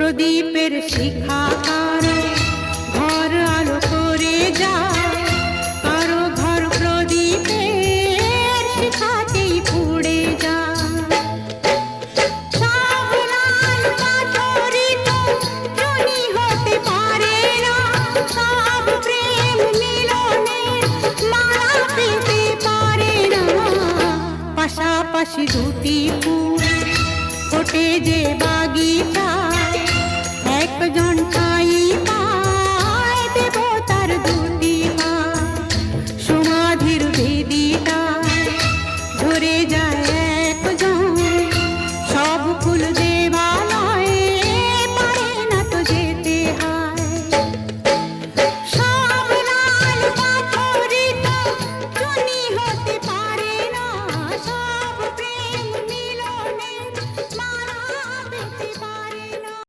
প্রদীপের শিখা কারো ঘর আলো করে যায়, কারো ঘর প্রদীপের শিখাতেই পুড়ে যায়। সব লাল পাথরই তো জনি হতে পারে না, সব প্রেম মিলনের মালা পেতে পারে না। পাশাপাশি দুটি ফুল ফোটে যে